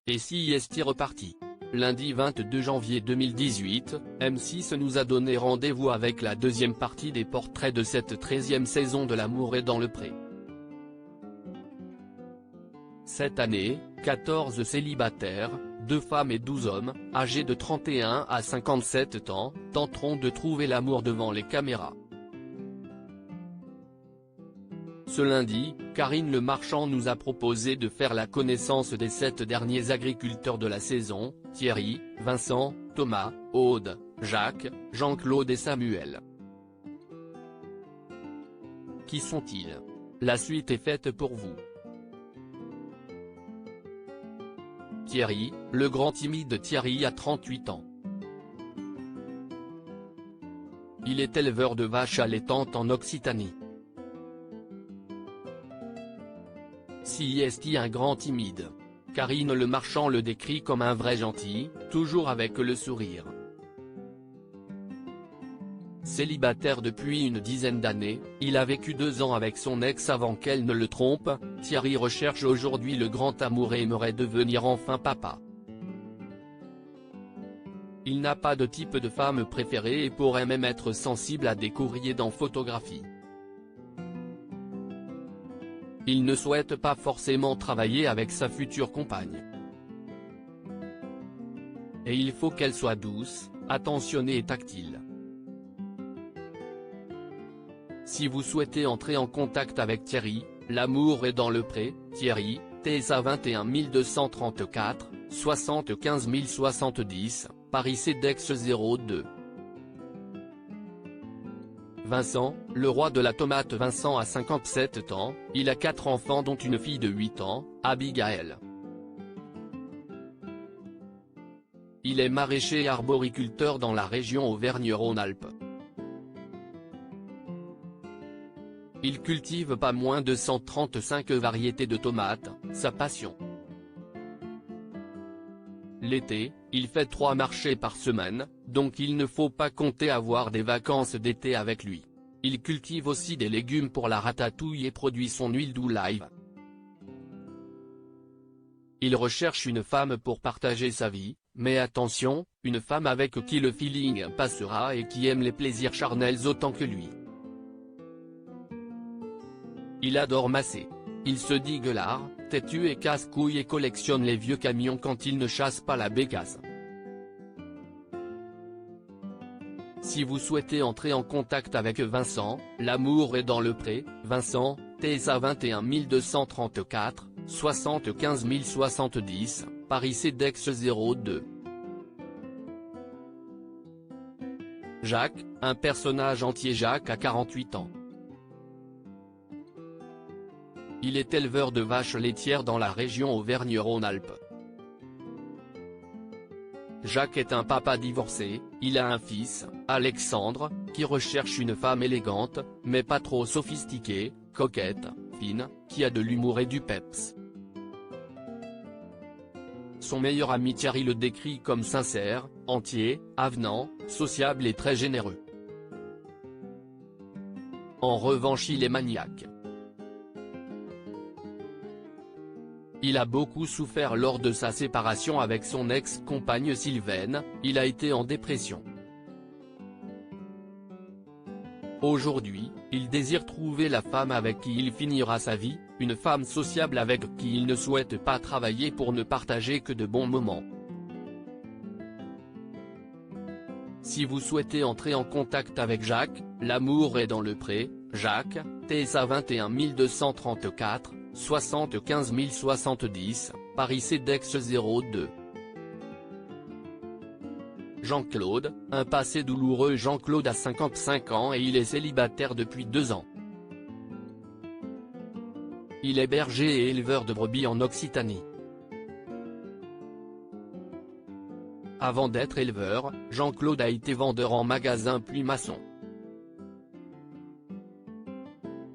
Et si est reparti. Lundi 22 janvier 2018, M6 nous a donné rendez-vous avec la deuxième partie des portraits de cette 13e saison de L'amour est dans le pré. Cette année, 14 célibataires, 2 femmes et 12 hommes, âgés de 31 à 57 ans, tenteront de trouver l'amour devant les caméras. Ce lundi, Karine Le Marchand nous a proposé de faire la connaissance des 7 derniers agriculteurs de la saison, Thierry, Vincent, Thomas, Aude, Jacques, Jean-Claude et Samuel. Qui sont-ils? La suite est faite pour vous. Thierry, le grand timide Thierry a 38 ans. Il est éleveur de vaches allaitantes en Occitanie. Si est un grand timide. Karine Le Marchand le décrit comme un vrai gentil, toujours avec le sourire. Célibataire depuis une dizaine d'années, il a vécu 2 ans avec son ex avant qu'elle ne le trompe. Thierry recherche aujourd'hui le grand amour et aimerait devenir enfin papa. Il n'a pas de type de femme préférée et pourrait même être sensible à des courriers dans photographie. Il ne souhaite pas forcément travailler avec sa future compagne. Et il faut qu'elle soit douce, attentionnée et tactile. Si vous souhaitez entrer en contact avec Thierry, L'amour est dans le pré, Thierry, TSA 21 234, 75 070, Paris CEDEX 02. Vincent, le roi de la tomate. Vincent a 57 ans, il a 4 enfants dont une fille de 8 ans, Abigaël. Il est maraîcher et arboriculteur dans la région Auvergne-Rhône-Alpes. Il cultive pas moins de 135 variétés de tomates, sa passion. L'été, il fait 3 marchés par semaine, donc il ne faut pas compter avoir des vacances d'été avec lui. Il cultive aussi des légumes pour la ratatouille et produit son huile d'olive. Il recherche une femme pour partager sa vie, mais attention, une femme avec qui le feeling passera et qui aime les plaisirs charnels autant que lui. Il adore masser. Il se dit gueulard, têtu et casse-couille et collectionne les vieux camions quand il ne chasse pas la bécasse. Si vous souhaitez entrer en contact avec Vincent, L'amour est dans le pré, Vincent, TSA 21 234, 75 070, Paris CEDEX 02. Jacques, un personnage entier. Jacques a 48 ans. Il est éleveur de vaches laitières dans la région Auvergne-Rhône-Alpes. Jacques est un papa divorcé, il a un fils, Alexandre, qui recherche une femme élégante, mais pas trop sophistiquée, coquette, fine, qui a de l'humour et du peps. Son meilleur ami Thierry le décrit comme sincère, entier, avenant, sociable et très généreux. En revanche, il est maniaque. Il a beaucoup souffert lors de sa séparation avec son ex-compagne Sylvaine, il a été en dépression. Aujourd'hui, il désire trouver la femme avec qui il finira sa vie, une femme sociable avec qui il ne souhaite pas travailler pour ne partager que de bons moments. Si vous souhaitez entrer en contact avec Jacques, L'amour est dans le pré, Jacques, TSA 21 234, 75 070, Paris CEDEX 02. Jean-Claude, un passé douloureux. Jean-Claude a 55 ans et il est célibataire depuis 2 ans. Il est berger et éleveur de brebis en Occitanie. Avant d'être éleveur, Jean-Claude a été vendeur en magasin puis maçon.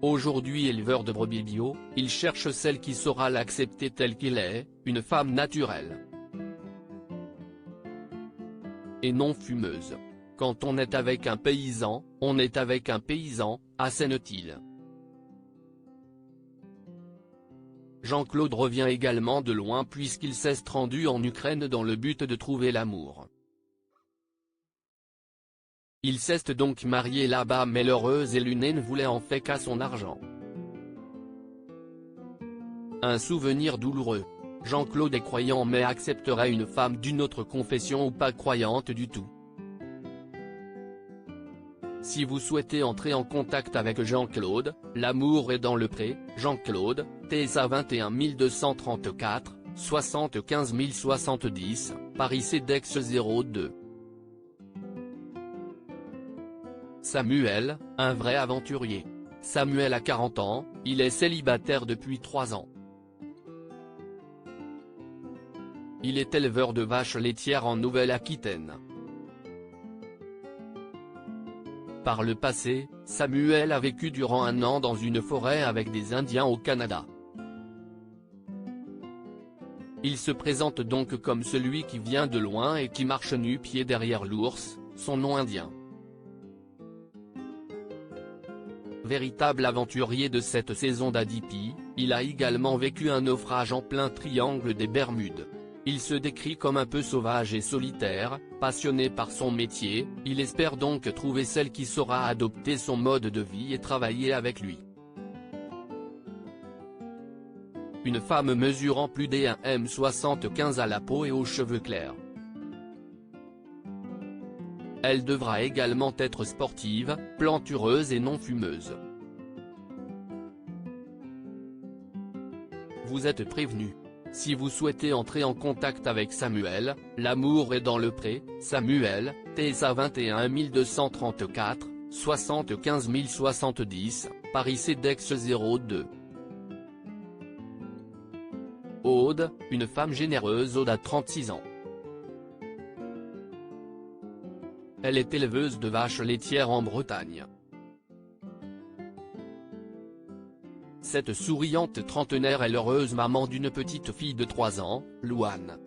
Aujourd'hui éleveur de brebis bio, il cherche celle qui saura l'accepter tel qu'il est, une femme naturelle. Et non fumeuse. Quand on est avec un paysan, on est avec un paysan, assène-t-il. Jean-Claude revient également de loin puisqu'il s'est rendu en Ukraine dans le but de trouver l'amour. Il s'est donc marié là-bas mais l'heureuse Élune ne voulait en fait qu'à son argent. Un souvenir douloureux. Jean-Claude est croyant mais accepterait une femme d'une autre confession ou pas croyante du tout. Si vous souhaitez entrer en contact avec Jean-Claude, l'amour est dans le pré, Jean-Claude, TSA 21 234, 75 070, Paris CEDEX 02. Samuel, un vrai aventurier. Samuel a 40 ans, il est célibataire depuis 3 ans. Il est éleveur de vaches laitières en Nouvelle-Aquitaine. Par le passé, Samuel a vécu durant 1 an dans une forêt avec des Indiens au Canada. Il se présente donc comme celui qui vient de loin et qui marche nu-pieds derrière l'ours, son nom indien. Véritable aventurier de cette saison d'ADP, il a également vécu un naufrage en plein triangle des Bermudes. Il se décrit comme un peu sauvage et solitaire, passionné par son métier, il espère donc trouver celle qui saura adopter son mode de vie et travailler avec lui. Une femme mesurant plus d'1 m 75 à la peau et aux cheveux clairs. Elle devra également être sportive, plantureuse et non fumeuse. Vous êtes prévenu. Si vous souhaitez entrer en contact avec Samuel, l'amour est dans le pré, Samuel, TSA 21 234, 75 070, Paris CEDEX 02. Aude, une femme généreuse. Aude a 36 ans. Elle est éleveuse de vaches laitières en Bretagne. Cette souriante trentenaire est l'heureuse maman d'une petite fille de 3 ans, Louane.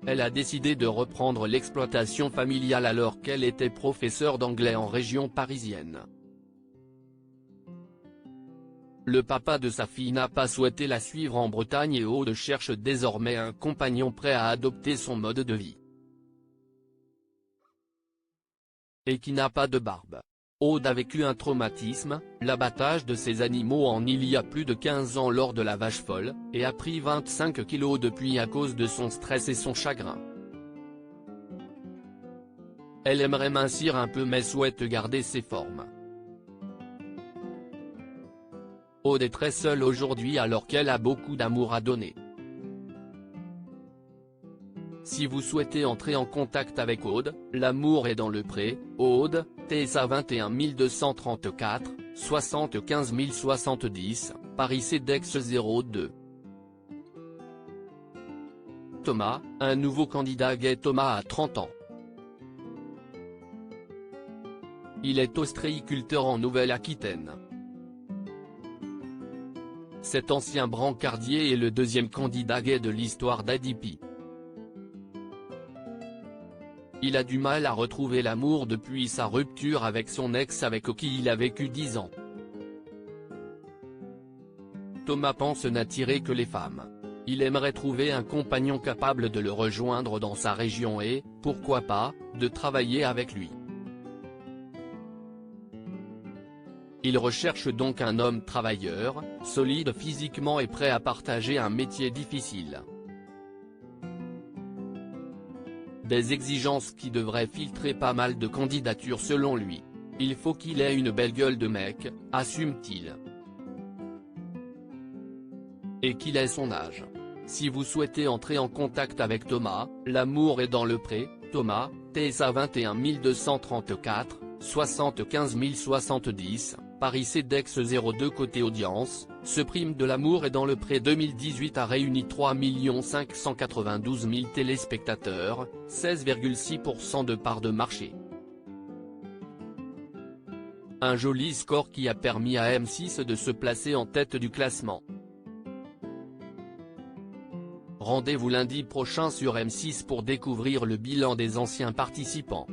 Elle a décidé de reprendre l'exploitation familiale alors qu'elle était professeure d'anglais en région parisienne. Le papa de sa fille n'a pas souhaité la suivre en Bretagne et Aude cherche désormais un compagnon prêt à adopter son mode de vie. Et qui n'a pas de barbe. Aude a vécu un traumatisme, l'abattage de ses animaux il y a plus de 15 ans lors de la vache folle, et a pris 25 kilos depuis à cause de son stress et son chagrin. Elle aimerait mincir un peu mais souhaite garder ses formes. Aude est très seule aujourd'hui alors qu'elle a beaucoup d'amour à donner. Si vous souhaitez entrer en contact avec Aude, l'amour est dans le pré, Aude, TSA 21 234, 75 070, Paris CEDEX 02. Thomas, un nouveau candidat gay. Thomas a 30 ans. Il est ostréiculteur en Nouvelle-Aquitaine. Cet ancien brancardier est le 2e candidat gay de l'histoire d'ADP. Il a du mal à retrouver l'amour depuis sa rupture avec son ex avec qui il a vécu 10 ans. Thomas pense n'attirer que les femmes. Il aimerait trouver un compagnon capable de le rejoindre dans sa région et, pourquoi pas, de travailler avec lui. Il recherche donc un homme travailleur, solide physiquement et prêt à partager un métier difficile. Des exigences qui devraient filtrer pas mal de candidatures selon lui. Il faut qu'il ait une belle gueule de mec, assume-t-il. Et qu'il ait son âge. Si vous souhaitez entrer en contact avec Thomas, l'amour est dans le pré, Thomas, TSA 21 234, 75 070, Paris CEDEX 02. Côté audience, ce prime de l'amour est dans le pré 2018 a réuni 3 592 000 téléspectateurs, 16,6% de part de marché. Un joli score qui a permis à M6 de se placer en tête du classement. Rendez-vous lundi prochain sur M6 pour découvrir le bilan des anciens participants.